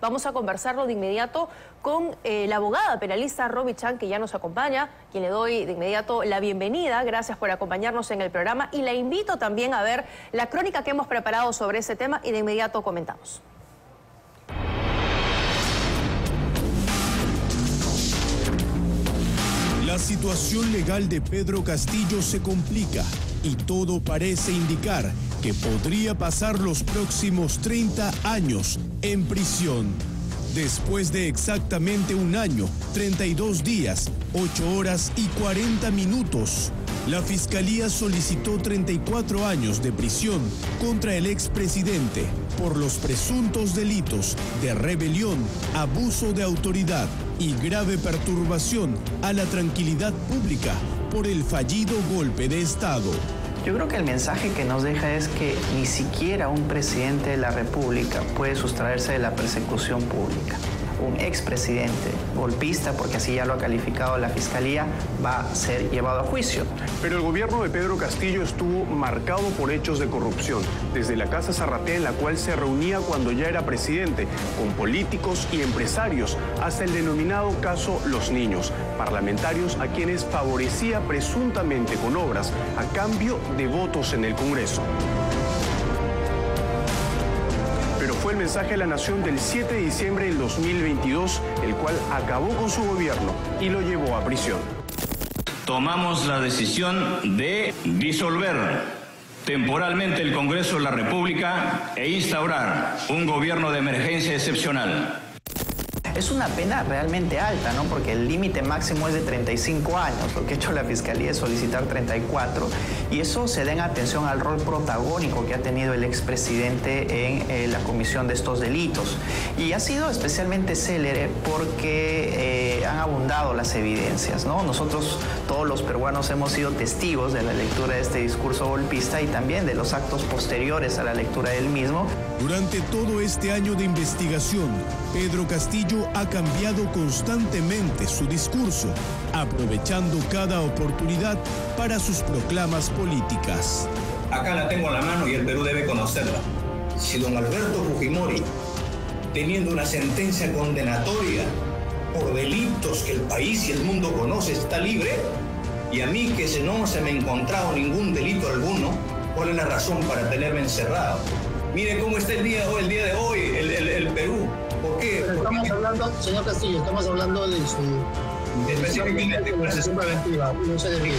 Vamos a conversarlo de inmediato con la abogada penalista Roby Chan, que ya nos acompaña, quien le doy de inmediato la bienvenida. Gracias por acompañarnos en el programa y la invito también a ver la crónica que hemos preparado sobre ese tema y de inmediato comentamos. La situación legal de Pedro Castillo se complica y todo parece indicar que podría pasar los próximos 30 años en prisión. Después de exactamente un año, 32 días, 8 horas y 40 minutos, la Fiscalía solicitó 34 años de prisión contra el expresidente por los presuntos delitos de rebelión, abuso de autoridad y grave perturbación a la tranquilidad pública por el fallido golpe de Estado. Yo creo que el mensaje que nos deja es que ni siquiera un presidente de la República puede sustraerse de la persecución pública. Un expresidente golpista, porque así ya lo ha calificado la Fiscalía, va a ser llevado a juicio. Pero el gobierno de Pedro Castillo estuvo marcado por hechos de corrupción, desde la Casa Zarratea, en la cual se reunía cuando ya era presidente, con políticos y empresarios, hasta el denominado caso Los Niños, parlamentarios a quienes favorecía presuntamente con obras a cambio de votos en el Congreso. Fue el mensaje a la nación del 7 de diciembre del 2022, el cual acabó con su gobierno y lo llevó a prisión. Tomamos la decisión de disolver temporalmente el Congreso de la República e instaurar un gobierno de emergencia excepcional. Es una pena realmente alta, ¿no? Porque el límite máximo es de 35 años. Lo que ha hecho la Fiscalía es solicitar 34. Y eso se da en atención al rol protagónico que ha tenido el expresidente en la comisión de estos delitos. Y ha sido especialmente célere porque han abundado las evidencias, ¿no? Nosotros, todos los peruanos, hemos sido testigos de la lectura de este discurso golpista y también de los actos posteriores a la lectura del mismo. Durante todo este año de investigación, Pedro Castillo ha cambiado constantemente su discurso, aprovechando cada oportunidad para sus proclamas políticas. Acá la tengo en la mano y el Perú debe conocerla. Si don Alberto Fujimori, teniendo una sentencia condenatoria por delitos que el país y el mundo conoce, está libre, y a mí que no se me ha encontrado ningún delito alguno, ¿cuál es la razón para tenerme encerrado? Mire cómo está el día de hoy, el Perú. ¿Por qué? Estamos hablando, señor Castillo, estamos hablando de su... Específicamente de la sesión preventiva, no se desvíe.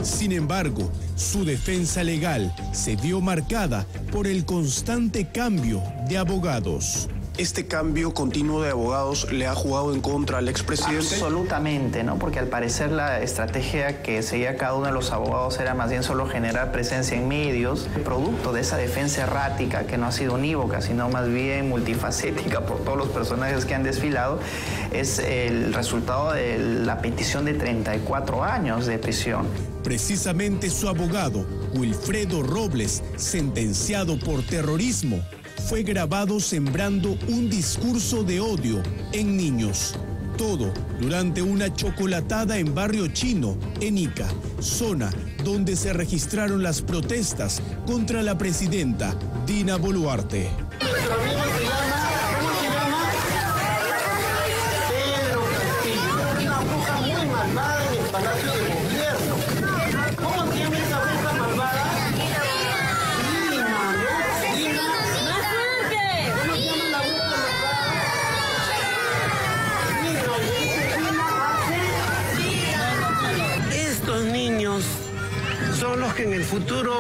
Sin embargo, su defensa legal se vio marcada por el constante cambio de abogados. ¿Este cambio continuo de abogados le ha jugado en contra al expresidente? Absolutamente, ¿no? Porque al parecer la estrategia que seguía cada uno de los abogados era más bien solo generar presencia en medios. El producto de esa defensa errática, que no ha sido unívoca, sino más bien multifacética por todos los personajes que han desfilado, es el resultado de la petición de 34 años de prisión. Precisamente su abogado, Wilfredo Robles, sentenciado por terrorismo, fue grabado sembrando un discurso de odio en niños. Todo durante una chocolatada en Barrio Chino, en Ica, zona donde se registraron las protestas contra la presidenta Dina Boluarte. Pedro Castillo, una bruja muy malvada en el Palacio de Gobierno. ¿Cómo tiene esa bruja malvada? Estos niños son los que en el futuro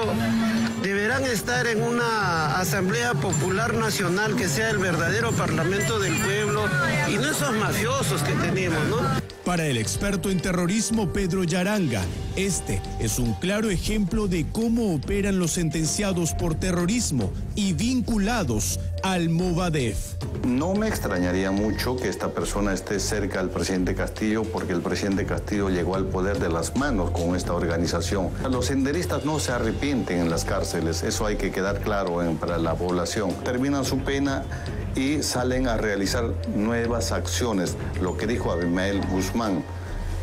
deberán estar en una Asamblea Popular Nacional que sea el verdadero Parlamento del pueblo y no esos mafiosos que tenemos, ¿no? Para el experto en terrorismo Pedro Yaranga, este es un claro ejemplo de cómo operan los sentenciados por terrorismo y vinculados al Movadef. No me extrañaría mucho que esta persona esté cerca del presidente Castillo, porque el presidente Castillo llegó al poder de las manos con esta organización. Los senderistas no se arrepienten en las cárceles, eso hay que quedar claro para la población. Terminan su pena y salen a realizar nuevas acciones. Lo que dijo Abimael Guzmán,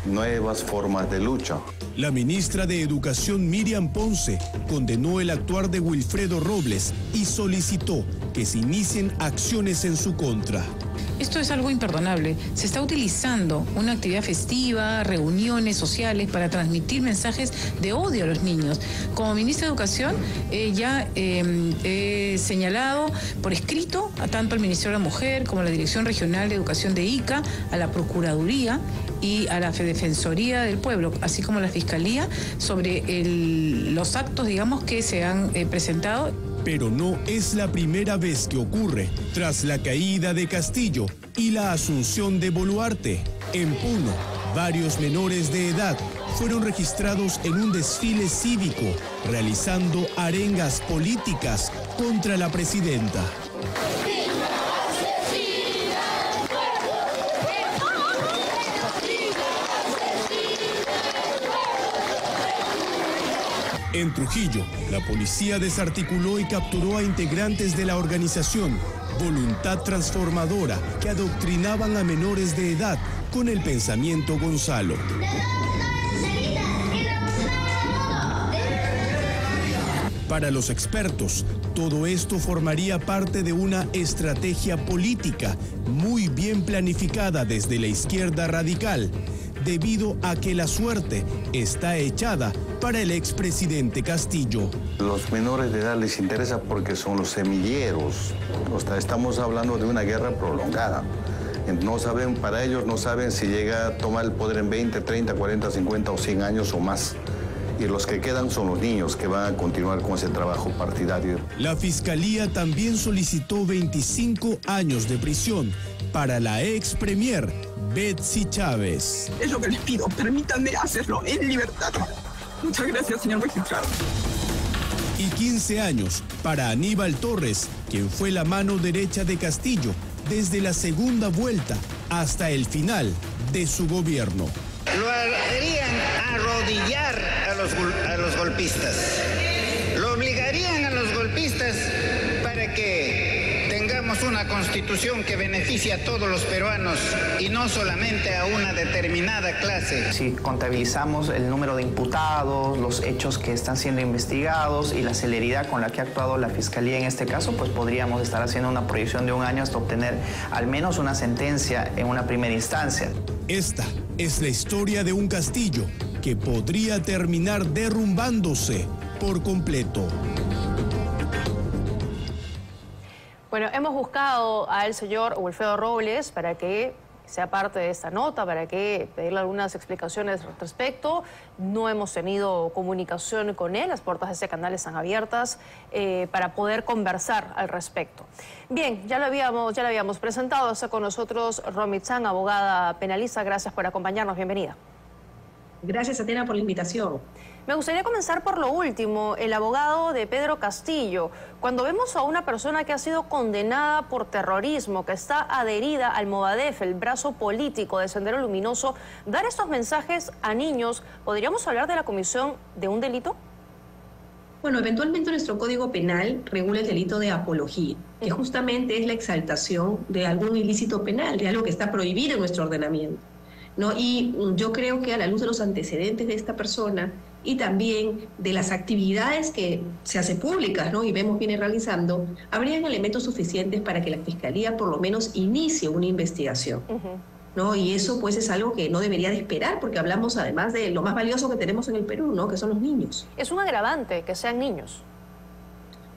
nuevas formas de lucha. La ministra de Educación, Miriam Ponce, condenó el actuar de Wilfredo Robles y solicitó que se inicien acciones en su contra. Esto es algo imperdonable. Se está utilizando una actividad festiva, reuniones sociales para transmitir mensajes de odio a los niños. Como ministra de Educación, ya he señalado por escrito a tanto al Ministerio de la Mujer como a la Dirección Regional de Educación de Ica, a la Procuraduría y a la Defensoría del Pueblo, así como a la Fiscalía, sobre los actos, digamos, que se han presentado. Pero no es la primera vez que ocurre. Tras la caída de Castillo y la asunción de Boluarte, en Puno, varios menores de edad fueron registrados en un desfile cívico, realizando arengas políticas contra la presidenta. En Trujillo, la policía desarticuló y capturó a integrantes de la organización Voluntad Transformadora, que adoctrinaban a menores de edad con el pensamiento Gonzalo. Para los expertos, todo esto formaría parte de una estrategia política muy bien planificada desde la izquierda radical, debido a que la suerte está echada para el expresidente Castillo. Los menores de edad les interesa porque son los semilleros. Estamos hablando de una guerra prolongada. No saben, para ellos no saben si llega a tomar el poder en 20, 30, 40, 50 o 100 años o más. Y los que quedan son los niños que van a continuar con ese trabajo partidario. La Fiscalía también solicitó 25 años de prisión para la ex premier Betsy Chávez. Es lo que les pido, permítanme hacerlo en libertad. Muchas gracias, señor magistrado. Y 15 años para Aníbal Torres, quien fue la mano derecha de Castillo desde la segunda vuelta hasta el final de su gobierno. Lo harían arrodillar a los golpistas. Lo obligarían a los golpistas para que tengamos una constitución que beneficie a todos los peruanos y no solamente a una determinada clase. Si contabilizamos el número de imputados, los hechos que están siendo investigados y la celeridad con la que ha actuado la Fiscalía en este caso, pues podríamos estar haciendo una proyección de 1 año hasta obtener al menos una sentencia en una primera instancia. Esta es la historia de un Castillo que podría terminar derrumbándose por completo. Bueno, hemos buscado al señor Wilfredo Robles para que sea parte de esta nota, para que pedirle algunas explicaciones al respecto. No hemos tenido comunicación con él, las puertas de ese canal están abiertas para poder conversar al respecto. Bien, ya lo habíamos presentado, está con nosotros Romy Chang, abogada penalista. Gracias por acompañarnos, bienvenida. Gracias, Atena, por la invitación. Me gustaría comenzar por lo último, el abogado de Pedro Castillo. Cuando vemos a una persona que ha sido condenada por terrorismo, que está adherida al Movadef, el brazo político de Sendero Luminoso, dar estos mensajes a niños, ¿podríamos hablar de la comisión de un delito? Bueno, eventualmente nuestro Código Penal regula el delito de apología, que justamente es la exaltación de algún ilícito penal, de algo que está prohibido en nuestro ordenamiento, ¿no? Y yo creo que a la luz de los antecedentes de esta persona y también de las actividades que se hacen públicas, ¿no? Y vemos viene realizando, habrían elementos suficientes para que la Fiscalía por lo menos inicie una investigación, ¿no? Y eso pues es algo que no debería de esperar, porque hablamos además de lo más valioso que tenemos en el Perú, ¿no? Que son los niños. Es un agravante que sean niños.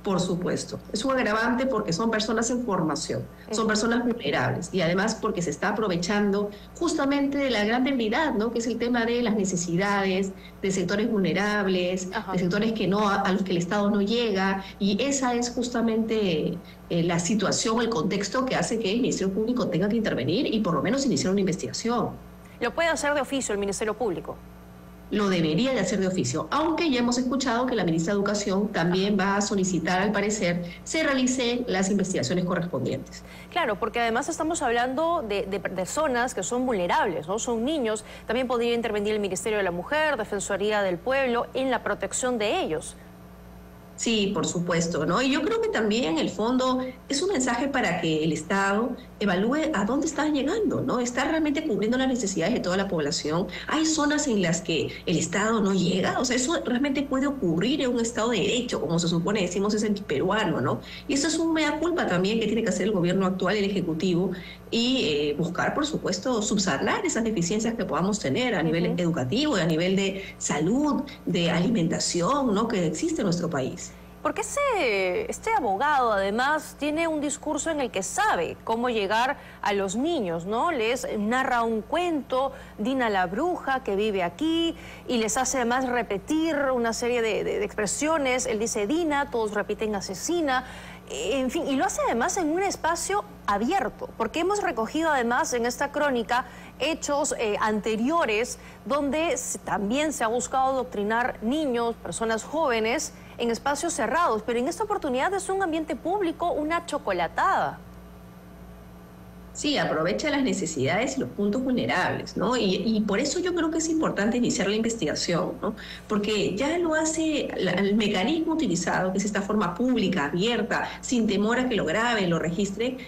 Por supuesto, es un agravante porque son personas en formación, son personas vulnerables y además porque se está aprovechando justamente de la gran debilidad, ¿no? Que es el tema de las necesidades de sectores vulnerables, de sectores que a los que el Estado no llega, y esa es justamente la situación, el contexto que hace que el Ministerio Público tenga que intervenir y por lo menos iniciar una investigación. ¿Lo puede hacer de oficio el Ministerio Público? Lo debería de hacer de oficio, aunque ya hemos escuchado que la ministra de Educación también va a solicitar, al parecer, se realicen las investigaciones correspondientes. Claro, porque además estamos hablando de personas que son vulnerables, ¿no? Son niños. También podría intervenir el Ministerio de la Mujer, Defensoría del Pueblo, en la protección de ellos. Sí, por supuesto, ¿no? Y yo creo que también, en el fondo, es un mensaje para que el Estado evalúe a dónde está llegando, ¿no? ¿Está realmente cubriendo las necesidades de toda la población? Hay zonas en las que el Estado no llega, o sea, eso realmente puede ocurrir en un Estado de Derecho, como se supone, decimos, es el peruano, ¿no? Y eso es un mea culpa también que tiene que hacer el gobierno actual, el Ejecutivo, y buscar, por supuesto, subsanar esas deficiencias que podamos tener a nivel educativo, a nivel de salud, de alimentación, ¿no?, que existe en nuestro país. Porque este abogado, además, tiene un discurso en el que sabe cómo llegar a los niños, ¿no? Les narra un cuento, Dina la bruja, que vive aquí, y les hace además repetir una serie de expresiones. Él dice Dina, todos repiten asesina. En fin, y lo hace además en un espacio abierto, porque hemos recogido además en esta crónica hechos anteriores donde también se ha buscado adoctrinar niños, personas jóvenes, en espacios cerrados, pero en esta oportunidad es un ambiente público, una chocolatada. Sí, aprovecha las necesidades y los puntos vulnerables, ¿no? Y por eso yo creo que es importante iniciar la investigación, ¿no? Porque ya lo hace el mecanismo utilizado, que es esta forma pública, abierta, sin temor a que lo graben, lo registren,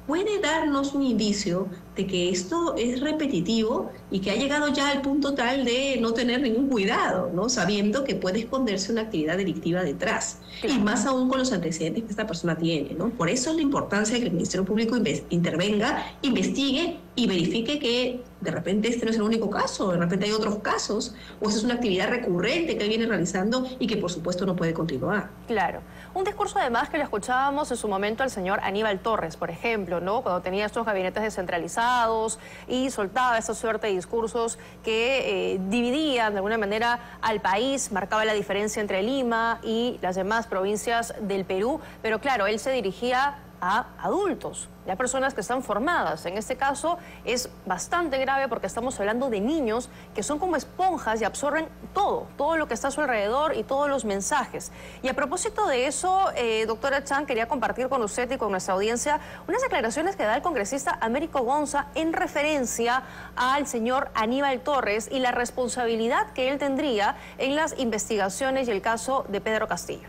puede darnos un indicio de que esto es repetitivo y que ha llegado ya al punto tal de no tener ningún cuidado, ¿no? Sabiendo que puede esconderse una actividad delictiva detrás. Claro. Y más aún con los antecedentes que esta persona tiene, ¿no? Por eso es la importancia de que el Ministerio Público intervenga, investigue y verifique que de repente este no es el único caso, de repente hay otros casos, o esa es una actividad recurrente que él viene realizando y que por supuesto no puede continuar. Claro. Un discurso además que le escuchábamos en su momento al señor Aníbal Torres, por ejemplo, ¿no? Cuando tenía estos gabinetes descentralizados y soltaba esa suerte de discursos que dividían de alguna manera al país, marcaba la diferencia entre Lima y las demás provincias del Perú, pero claro, él se dirigía a adultos, ya personas que están formadas. En este caso es bastante grave porque estamos hablando de niños que son como esponjas y absorben todo lo que está a su alrededor y todos los mensajes. Y a propósito de eso, doctora Chan, quería compartir con usted y con nuestra audiencia unas declaraciones que da el congresista Américo Gonza en referencia al señor Aníbal Torres y la responsabilidad que él tendría en las investigaciones y el caso de Pedro Castillo.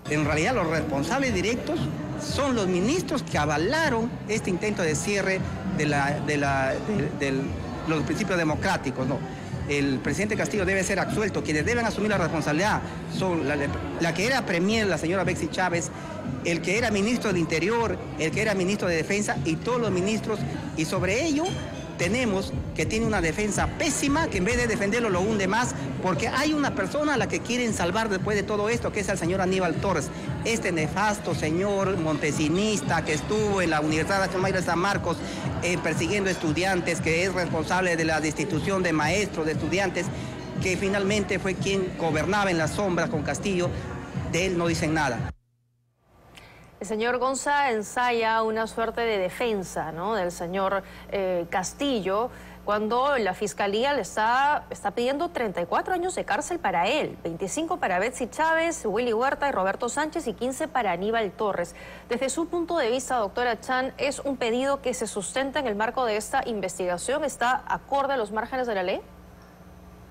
En realidad los responsables directos son los ministros que avalaron este intento de cierre de los principios democráticos, ¿no? El presidente Castillo debe ser absuelto. Quienes deben asumir la responsabilidad son la que era premier, la señora Betsy Chávez, el que era ministro del Interior, el que era ministro de Defensa y todos los ministros. Y sobre ello tenemos que tiene una defensa pésima que en vez de defenderlo lo hunde más, porque hay una persona a la que quieren salvar después de todo esto, que es el señor Aníbal Torres, este nefasto señor montesinista que estuvo en la Universidad Nacional Mayor de San Marcos persiguiendo estudiantes, que es responsable de la destitución de maestros, de estudiantes, que finalmente fue quien gobernaba en las sombras con Castillo. De él no dicen nada. El señor Gonza ensaya una suerte de defensa, ¿no?, del señor Castillo, cuando la Fiscalía le está pidiendo 34 años de cárcel para él, 25 para Betsy Chávez, Willy Huerta y Roberto Sánchez y 15 para Aníbal Torres. Desde su punto de vista, doctora Chan, ¿es un pedido que se sustenta en el marco de esta investigación? ¿Está acorde a los márgenes de la ley?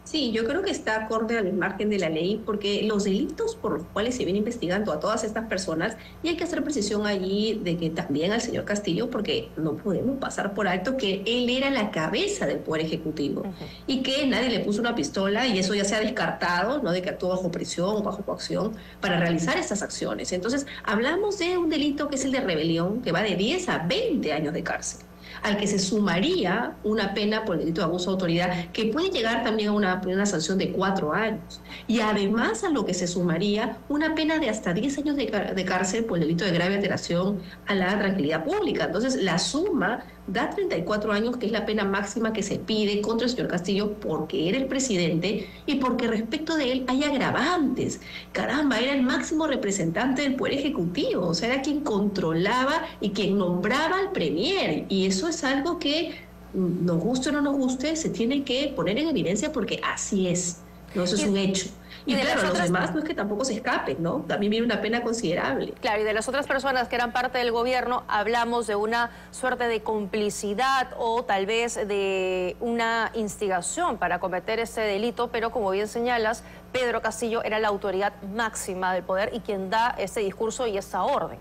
Sí, yo creo que está acorde al margen de la ley, porque los delitos por los cuales se viene investigando a todas estas personas, y hay que hacer precisión allí de que también al señor Castillo, porque no podemos pasar por alto que él era la cabeza del Poder Ejecutivo y que nadie le puso una pistola, y eso ya se ha descartado, ¿no?, de que actuó bajo presión o bajo coacción para realizar estas acciones. Entonces, hablamos de un delito que es el de rebelión, que va de 10 a 20 años de cárcel, al que se sumaría una pena por el delito de abuso de autoridad, que puede llegar también a una sanción de 4 años. Y además a lo que se sumaría una pena de hasta 10 años de cárcel por el delito de grave alteración a la tranquilidad pública. Entonces, la suma da 34 años, que es la pena máxima que se pide contra el señor Castillo porque era el presidente y porque respecto de él hay agravantes. Caramba, era el máximo representante del Poder Ejecutivo, o sea, era quien controlaba y quien nombraba al premier. Y eso es algo que, nos guste o no nos guste, se tiene que poner en evidencia porque así es. ¿no? Eso es un hecho. Y claro, los demás no es que tampoco se escapen, ¿no? También viene una pena considerable. Claro, y de las otras personas que eran parte del gobierno, hablamos de una suerte de complicidad o tal vez de una instigación para cometer ese delito, pero como bien señalas, Pedro Castillo era la autoridad máxima del poder y quien da ese discurso y esa orden.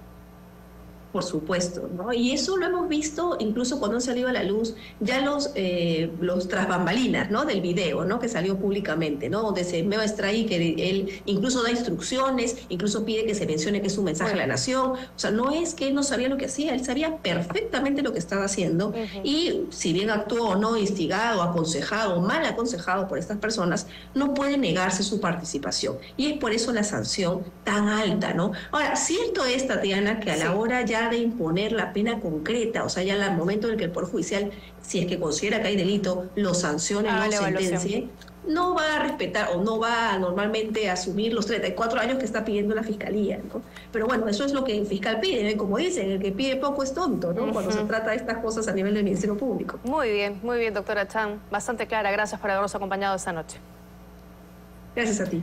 Por supuesto, ¿no? Y eso lo hemos visto incluso cuando han salido a la luz ya los tras bambalinas, ¿no? Del video, ¿no? Que salió públicamente, ¿no? Donde se muestra ahí que él incluso da instrucciones, incluso pide que se mencione que es un mensaje a la nación. O sea, no es que él no sabía lo que hacía, él sabía perfectamente lo que estaba haciendo. Y si bien actuó o no instigado, aconsejado o mal aconsejado por estas personas, no puede negarse su participación. Y es por eso la sanción tan alta, ¿no? Ahora, cierto es, Tatiana, que a la hora ya de imponer la pena concreta, o sea, ya al momento en el que el Poder Judicial, si es que considera que hay delito, lo sancione, lo sentencie, no va a respetar o no va a normalmente asumir los 34 años que está pidiendo la Fiscalía, ¿no? Pero bueno, eso es lo que el fiscal pide, ¿no? Como dicen, el que pide poco es tonto, ¿no? Cuando se trata de estas cosas a nivel del Ministerio Público. Muy bien, doctora Chan. Bastante clara. Gracias por habernos acompañado esta noche. Gracias a ti.